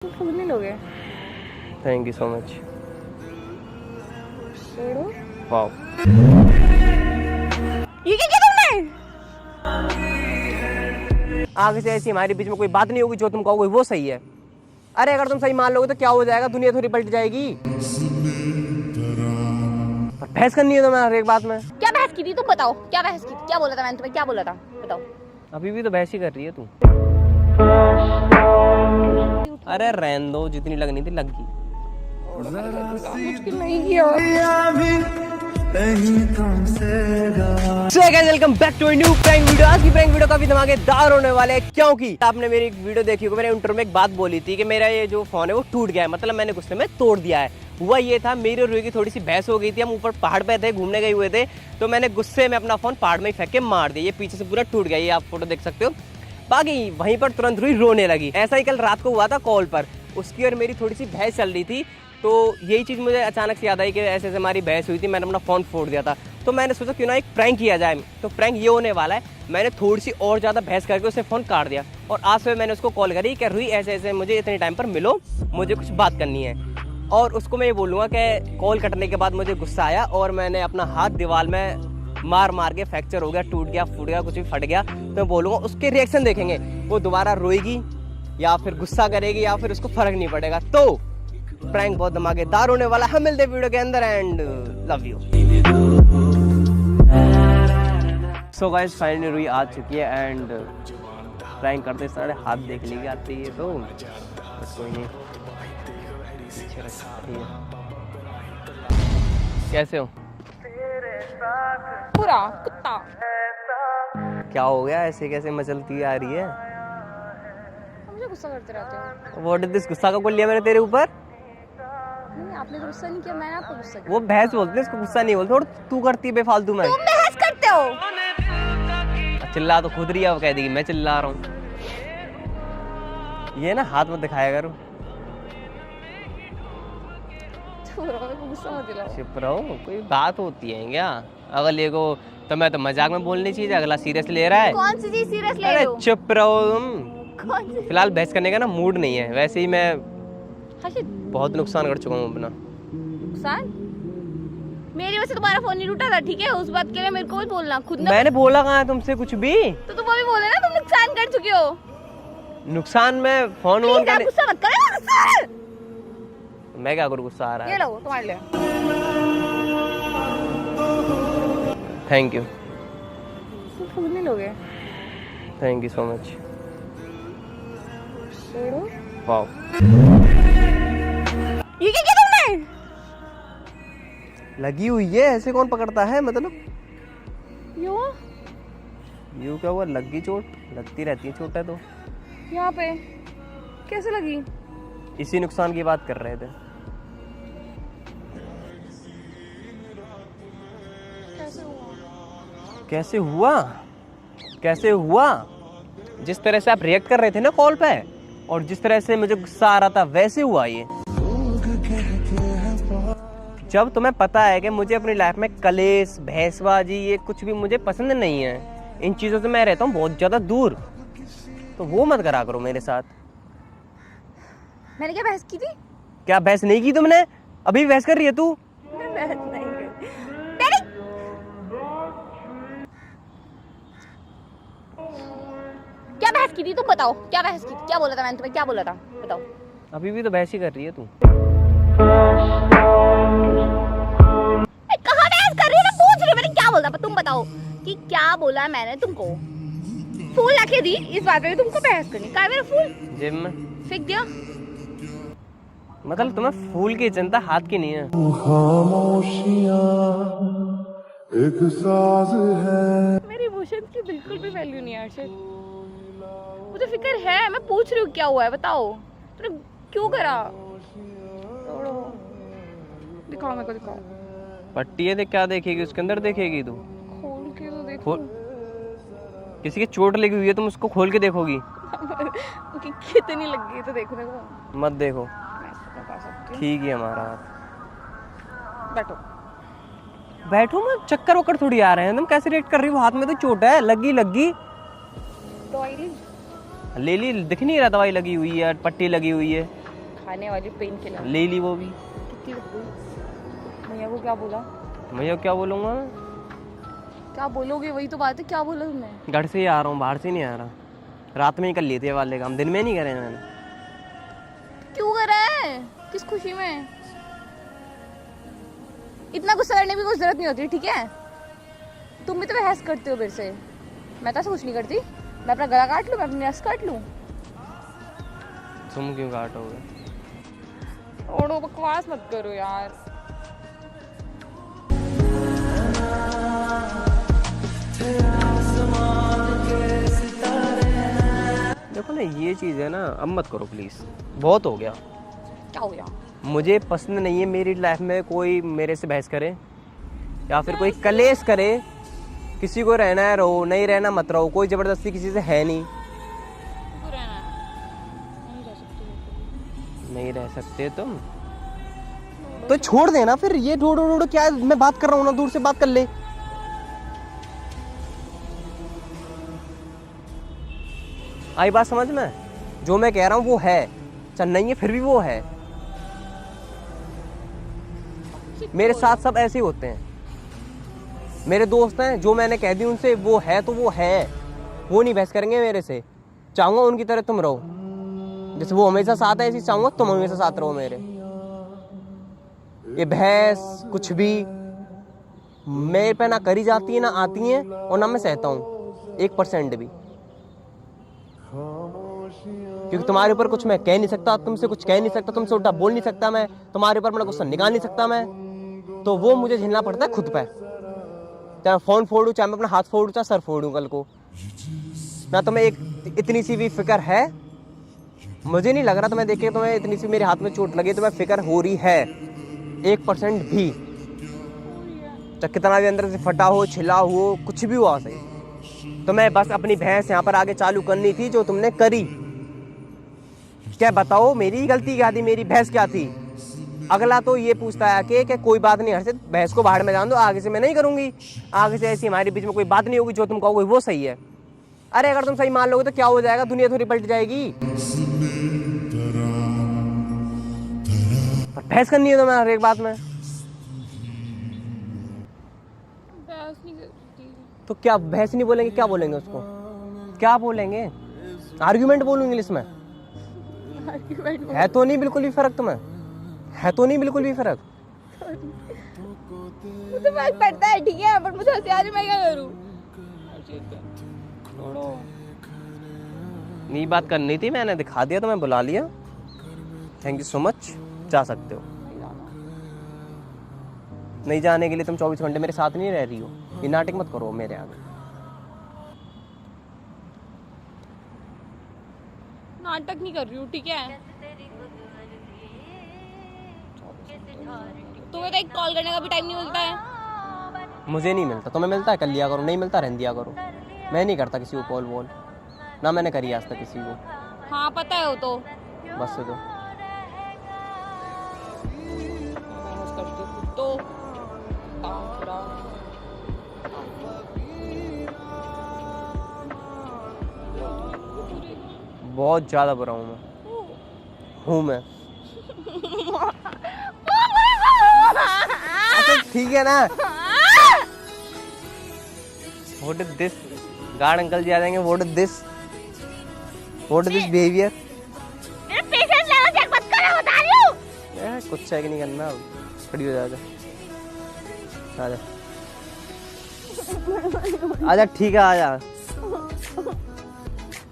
फूल नहीं लोगे? Thank you so much. Wow, ये क्या किया तुमने? आगे से ऐसी हमारे बीच में कोई बात नहीं होगी, जो तुम कहोगे वो सही है। अरे अगर तुम सही मान लोगे तो क्या हो जाएगा, दुनिया थोड़ी पलट जाएगी। पर बहस करनी है तुम्हें हर एक बात में। क्या बहस की थी तुम बताओ? क्या बहस की थी? क्या बोला था मैंने तुम्हें? क्या बोला था बताओ? अभी भी तो बहस ही कर रही है तू। अरे रहने दो, जितनी लगनी थी लग गई। मुश्किल नहीं किया। Welcome back to new prank video. आज की प्रैंक वीडियो काफी धमाकेदार होने वाले है, क्योंकि आपने मेरी एक वीडियो देखी होगी। मैंने इंट्रो में एक बात बोली थी कि मेरा ये जो फोन है वो टूट गया है, मतलब मैंने गुस्से में तोड़ दिया है। हुआ ये था, मेरी और रूही की थोड़ी सी बहस हो गई थी। हम ऊपर पहाड़ पे थे, घूमने गए हुए थे, तो मैंने गुस्से में अपना फोन पहाड़ में ही फेंक के मार दिया। ये पीछे से पूरा टूट गया, ये आप फोटो देख सकते हो। बाकी वहीं पर तुरंत रूही रोने लगी। ऐसा ही कल रात को हुआ था कॉल पर, उसकी और मेरी थोड़ी सी बहस चल रही थी। तो यही चीज़ मुझे अचानक से याद आई कि ऐसे ऐसे हमारी बहस हुई थी, मैंने अपना फ़ोन फोड़ दिया था। तो मैंने सोचा क्यों ना एक प्रैंक किया जाए। तो प्रैंक ये होने वाला है, मैंने थोड़ी सी और ज़्यादा बहस करके उसे फ़ोन काट दिया। और आज सुबह मैंने उसको कॉल करी कि रूही ऐसे ऐसे मुझे इतने टाइम पर मिलो, मुझे कुछ बात करनी है। और उसको मैं ये बोलूँगा कि कॉल कटने के बाद मुझे गुस्सा आया और मैंने अपना हाथ दीवार में मार मार के फ्रैक्चर हो गया, टूट गया, फूट गया, कुछ भी फट गया। तो मैं बोलूँगा उसके रिएक्शन देखेंगे, वो दोबारा रोएगी या फिर गुस्सा करेगी या फिर उसको फर्क नहीं पड़ेगा। तो प्रैंक बहुत धमाकेदार होने वाला है। हम मिलते हैं वीडियो के अंदर and love you. So guys finally Ruhi आ चुकी है एंड प्रैंक करते सारे हाथ देख ली आती है, तो कोई नहीं, पीछे रखती है। कैसे हो? पूरा कुत्ता। क्या हो गया, ऐसे कैसे मचलती आ रही है? मुझे गुस्सा करते रहते हो। What is this? गुस्सा का कोई लिया मैंने तेरे ऊपर? नहीं, आपने गुस्सा नहीं किया, मैंने आपको गुस्सा किया। वो बहस बोलते हैं, इसको गुस्सा नहीं बोलते। और तू करती है बेफालतू में। तुम बहस करते हो। चिल्ला तो खुद रही है, वो कह देगी मैं चिल्ला रहा हूँ। ये ना हाथ मत दिखाया करो। गुस्सा मत दिलाओ। चुप रहो, कोई बात होती है क्या? अगले को तो मैं तो मजाक में बोलनी चाहिए, अगला सीरियस ले रहा है। कौन सी चीज सीरियस ले रहे अरे हो? चुप रहो तुम। कौन सी? फिलहाल बहस करने का ना मूड नहीं है। वैसे ही मैं हर्षित, बहुत नुकसान कर चुका हूँ अपना। नुकसान? मेरी वजह से तुम्हारा फोन नहीं टूटा था, ठीक है? उस बात के लिए मेरे को भी बोलना खुद ना। मैंने बोला कहाँ है तुमसे कुछ भी? तो तुम अभी बोले ना तुम नुकसान कर चुके हो। नुकसान में फोन वोन प्लीज आप गुस्सा मत करो। गुस्सा मैं क्या करूँ, गुस्सा आ रहा ये है। लो तुम्हारे लिए। Thank you. तुम फूल नहीं लोगे? Thank you so much. Wow, ये क्या किया तुमने? लगी हुई है, ऐसे कौन पकड़ता है? मतलब यो यूं क्या हुआ? लग गई चोट? लगती रहती है चोट है तो। यहाँ पे कैसे लगी? इसी नुकसान की बात कर रहे थे। कैसे हुआ? कैसे हुआ? कैसे हुआ? जिस तरह से आप रिएक्ट कर रहे थे ना कॉल पे, और जिस तरह से मुझे गुस्सा आ रहा था, वैसे हुआ ये। जब तुम्हें पता है कि मुझे अपनी लाइफ में कलेश, भैंसबाजी, ये कुछ भी मुझे पसंद नहीं है, इन चीजों से मैं रहता हूँ बहुत ज्यादा दूर, तो वो मत करा करो मेरे साथ। मैंने क्या बहस की थी? क्या बहस नहीं की तुमने? अभी बहस कर रही है तू? मैं बहस नहीं की। डैडी! क्या बहस की थी तुम बताओ? क्या बहस की थी? क्या बोला था मैंने तुम्हें? क्या बोला था बताओ? अभी भी तो बहस ही कर रही है तू। कहाँ बहस कर रही हो? मैं पूछ रही हूँ, मैंने क्या बोला? तुम बताओ कि क्या बोला मैंने तुमको? फूल लाके दी, इस बात पे तुमको बहस करनी। कहाँ है मेरा फूल? जेब में फेंक दिया। मतलब तुम्हें फूल की चिंता हाथ की नहीं है। एक साज है। मेरी इमोशंस की बिल्कुल भी वैल्यू नहीं है हर्षित। मुझे फिक्र है, मैं पूछ रही हूँ क्या हुआ है बताओ। तूने क्यों करा? तोड़ो, दिखाओ मेरे को, दिखाओ। पट्टी है, देख क्या देखेगी उसके अंदर? देखेगी तू? खोल के तो देखो। खोल। किसी की चोट लगी हुई है, तुम उसको खोल के देखोगी? कि कितनी लग गई तो देखने को। मत देखो, मैं इसको बता सकती हूँ। ठीक है हमारा हाथ। बैठो। बैठो मत, चक्कर वक्कर थोड़ी आ रहे हैं। तुम कैसे रिएक्ट कर रही हो? हाथ में तो चोट है, लगी। दवाई ली? ले ली, दिख नहीं रहा दवाई लगी हुई है, पट्टी लगी हुई है। खाने वाली पेन किलर ले ली वो भी। कितनी रुपए? भैया को क्या बोला? भैया क्या बोलूँगा? क्या बोलोगे? वही तो बात है, क्या बोला तुमने? घर से ही आ रहा हूँ, बाहर से नहीं आ रहा। रात में ही कर लिए थे वाले काम, दिन में नहीं करे मैंने। क्यों कर रहा है? किस खुशी में? इतना गुस्सा करने की कोई जरूरत नहीं होती, ठीक है? तुम भी तो बहस करते हो मेरे से। मैं तो ऐसा कुछ नहीं करती। मैं अपना गला काट लूं, मैं अपनी नस काट लूं। तुम क्यों काटोगे? ओड़ो, बकवास मत करो यार। देखो ना, ये चीज़ है ना, अब मत करो प्लीज़, बहुत हो गया। क्या हो गया? मुझे पसंद नहीं है मेरी लाइफ में कोई मेरे से बहस करे या फिर कोई कलेश करे। किसी को रहना है रहो, नहीं रहना मत रहो, कोई ज़बरदस्ती किसी से है नहीं। नहीं रह सकते तुम तो छोड़ देना फिर। ये ढूंढो ढूंढो क्या है? मैं बात कर रहा हूँ ना, दूर से बात कर ले। आई बात समझ में? जो मैं कह रहा हूँ वो है, चल नहीं है फिर भी वो है। मेरे साथ सब ऐसे ही होते हैं। मेरे दोस्त हैं, जो मैंने कह दी उनसे वो है तो वो है, वो नहीं बहस करेंगे मेरे से। चाहूंगा उनकी तरह तुम रहो, जैसे वो हमेशा साथ है ऐसे चाहूंगा तुम हमेशा साथ रहो मेरे। ये बहस कुछ भी मेरे पे ना करी जाती है, ना आती है, और ना मैं सहता हूँ 1% भी। क्योंकि तुम्हारे ऊपर कुछ मैं कह नहीं सकता, तुमसे कुछ कह नहीं सकता, तुमसे उल्टा बोल नहीं सकता मैं, तुम्हारे ऊपर अपना गुस्सा निकाल नहीं सकता मैं। तो वो मुझे झेलना पड़ता है खुद पे। चाहे फ़ोन फोड़ूं, चाहे मैं अपना हाथ फोड़ूं, चाहे सर फोड़ूं कल को। ना तुम्हें एक इतनी सी भी फिक्र है? मुझे नहीं लग रहा तुम्हें देख के तुम्हें इतनी सी मेरे हाथ में चोट लगी तुम्हें फिक्र हो रही है 1% भी। चाहे कितना भी अंदर से फटा हो, छिला हो, कुछ भी हुआ सही, तो मैं बस अपनी भैंस यहाँ पर आगे चालू करनी थी जो तुमने करी। क्या बताओ, मेरी गलती क्या थी? मेरी भैंस क्या थी? अगला तो ये पूछता है कि कोई बात नहीं हर्षित, भैंस को बाहर में जान दो, आगे से मैं नहीं करूंगी, आगे से ऐसी हमारे बीच में कोई बात नहीं होगी, जो तुम कहोगे वो सही है। अरे अगर तुम सही मान लोगे तो क्या हो जाएगा? दुनिया थोड़ी पलट जाएगी। पर बहस करनी है तो मैं हर एक बात में। तो क्या बहस नहीं बोलेंगे? क्या बोलेंगे उसको? क्या बोलेंगे? आर्ग्यूमेंट बोलूं इंग्लिश में? है तो नहीं बिल्कुल भी फर्क तुम्हें? है तो नहीं बिल्कुल भी फर्क? मुझे फर्क पड़ता है, ठीक है, पर मुझे हंसी आ रही, मैं क्या करूं? नहीं बात करनी थी, मैंने दिखा दिया, तो मैं बुला लिया। Thank you so much. जा सकते हो। नहीं जाने के लिए तुम 24 घंटे मेरे साथ नहीं रह रही हो। ये नाटक मत करो मेरे आगे। नाटक नहीं कर रही हूँ, ठीक है? तुम्हें तो एक कॉल करने का भी टाइम नहीं मिलता है। मुझे नहीं मिलता, तुम्हें मिलता है? कर लिया करो। नहीं मिलता रहने दिया करो। मैं नहीं करता किसी को कॉल वॉल, ना मैंने करी आज तक किसी को। हाँ पता है वो तो। बस तो बहुत ज्यादा बुरा हूँ मैं। अच्छा ठीक है ना। What is this? Guard uncle ji आ जाएंगे। What is this? What is this behavior? मेरा पेशेंस लेवल चेक मत करो, बता रही हूँ। कुछ चेक नहीं करना, खड़ी हो जा। आजा ठीक है, आजा।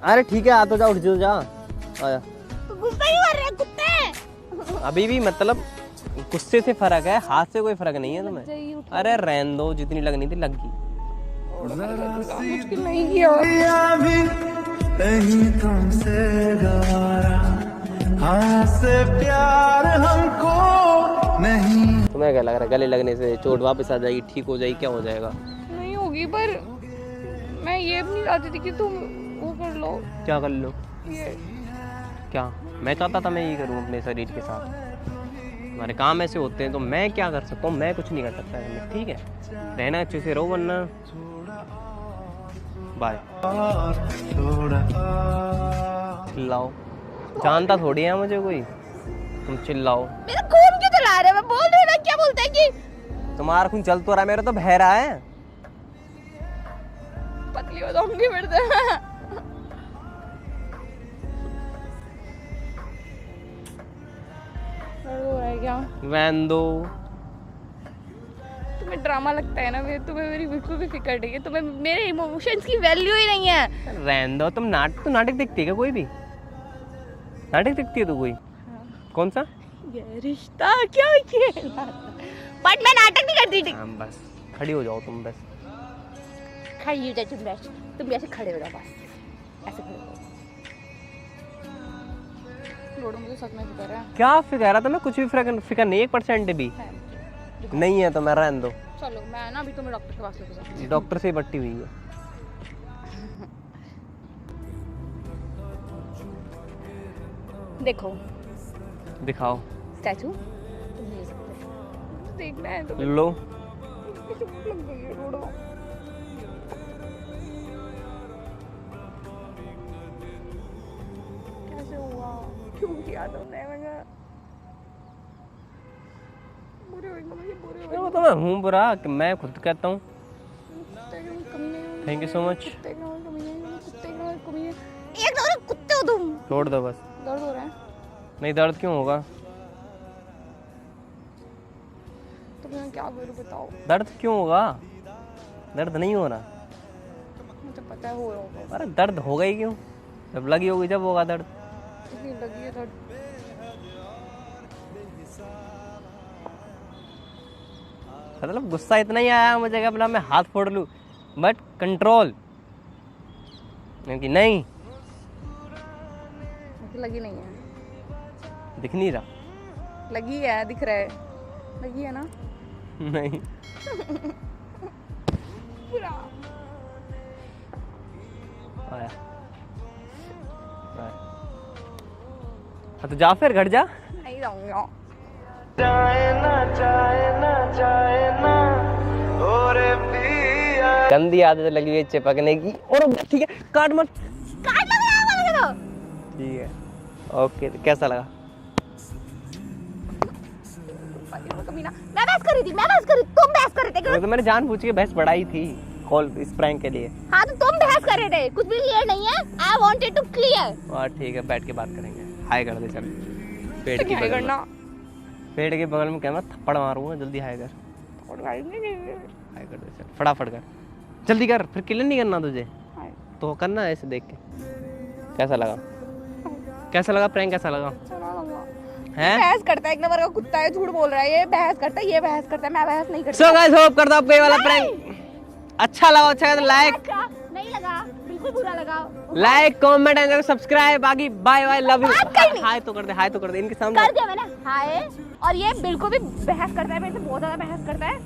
अरे ठीक है, आ तो जा, उठ जा, आजा। तो गुस्सा ही कर रहे हैं कुत्ते। अभी भी मतलब गुस्से से फर्क है, हाथ से कोई फर्क नहीं है तुम्हें। अरे रहने दो, जितनी लगनी थी लग गई। मुश्किल नहीं किया भी नहीं तुमसे गवारा, हाँ से प्यार हमको नहीं। तुम्हें क्या लग रहा है गले लगने से चोट वापस आ जाएगी, ठीक हो जाएगी? क्या हो जाएगा? नहीं होगी, पर मैं ये भी नहीं चाहती थी कि तुम वो कर लो। क्या कर लो? ये क्या मैं चाहता था मैं ये करूँ अपने शरीर के साथ? हमारे काम ऐसे होते हैं तो मैं क्या कर सकता हूँ? मैं कुछ नहीं कर सकता है। ठीक है, रहना अच्छे से रहो, वरना बाय। लाओ, जानता थोड़ी है मुझे कोई। तुम चिल्लाओ। मेरा खून क्यों चला रहे हो? मैं बोल रही हूँ ना, क्या बोलते हैं कि तुम्हारा खून चल तो रहा है, मेरा तो बह रहा है। पतली हो जाऊंगी फिर से। दर्द हो रहा है क्या? वैन दो। तुम्हें ड्रामा लगता है ना, तुम्हें मेरी बिल्कुल भी फिक्र नहीं है, तुम्हें मेरे इमोशंस की वैल्यू ही नहीं है। रहने दो। तुम नाटक देखती है क्या? कोई भी नाटक देखती है? तो कोई कौन सा? ये रिश्ता क्या खेला? बट मैं नाटक नहीं करती थी। बस खड़ी हो जाओ तुम, बस खड़ी हो जा तुम भी ऐसे खड़े हो जाओ, बस ऐसे खड़े हो जाओ। लोडो मुझे सच में फिक्र है। क्या फिक्र है? तुम्हें कुछ भी फिक्र नहीं, 1% भी नहीं है तो मैं रहने दो। चलो मैं ना अभी तुम्हें डॉक्टर के पास लेके जाती हूँ। डॉक्टर से ही बट्टी हुई है। देखो दिखाओ स्टैचू, तुम ले सकते हो, देखना है तो लो। चुप लग गई है लोडो। कैसे हुआ? क्यों किया तुमने? बुरे हो गए, बुरे हो वो तो मैं हूँ बुरा कि मैं खुद कहता हूँ। गए। Thank you so much. एक तो कुत्ते हो तुम। छोड़ दो बस। दर्द हो रहा है? नहीं, दर्द क्यों होगा? तो मैं क्या करूं बताओ? दर्द क्यों होगा? दर्द नहीं हो रहा। मुझे पता है हो रहा होगा। अरे दर्द होगा ही क्यों? जब लगी होगी जब होगा दर्द। इतनी लगी है दर्द। मतलब गुस्सा इतना ही आया मुझे कि अपना मैं हाथ फोड़ लूं, बट कंट्रोल क्योंकि नहीं मुझे लगी नहीं है। दिख नहीं रहा। लगी है, दिख रहा है। लगी है ना? नहीं पूरा आया। हाँ तो जा फिर घर जा। नहीं जाऊंगा। गंदी आदत लगी हुई है चिपकने की। और ठीक है, काट मत। काट लग रहा है मुझे तो। ठीक है, ओके। तो कैसा लगा? कमीना, मैं बहस कर रही थी, मैं बहस कर रही, तुम बहस कर रहे थे। तो मैंने जानबूझ के बहस बढ़ाई थी कॉल इस प्रैंक के लिए। हाँ तो तुम बहस कर रहे थे, कुछ भी क्लियर नहीं है। I wanted to clear. और ठीक है, बैठ के बात करेंगे। हाय कर दे चल। पेट की हाय बगल करना। में, पेट के बगल में क्या, मैं थप्पड़ मारूंगा। जल्दी हाय कर। हाय कर दे चल, फटाफट कर, जल्दी कर। फिर क्लियर नहीं करना तुझे तो करना ऐसे देख के। कैसा लगा? कैसा लगा प्रैंक? कैसा लगा? हैं? बहस करता है, एक नंबर का कुत्ता है, झूठ बोल रहा है। ये बहस करता है, ये बहस करता है, मैं बहस नहीं करती। सो गाइस, होप करता हूं आपको ये वाला प्रैंक अच्छा लगा। अच्छा तो लाइक, अच्छा नहीं लगा, बिल्कुल बुरा लगा। Like comment and subscribe. बाकी बाय बाय, लव यू। हाय तो कर दे, हाय तो कर दे इनके सामने। कर दिया मैंने हाय। और ये बिल्कुल भी बहस करता है, मेरे से बहुत ज्यादा बहस करता है।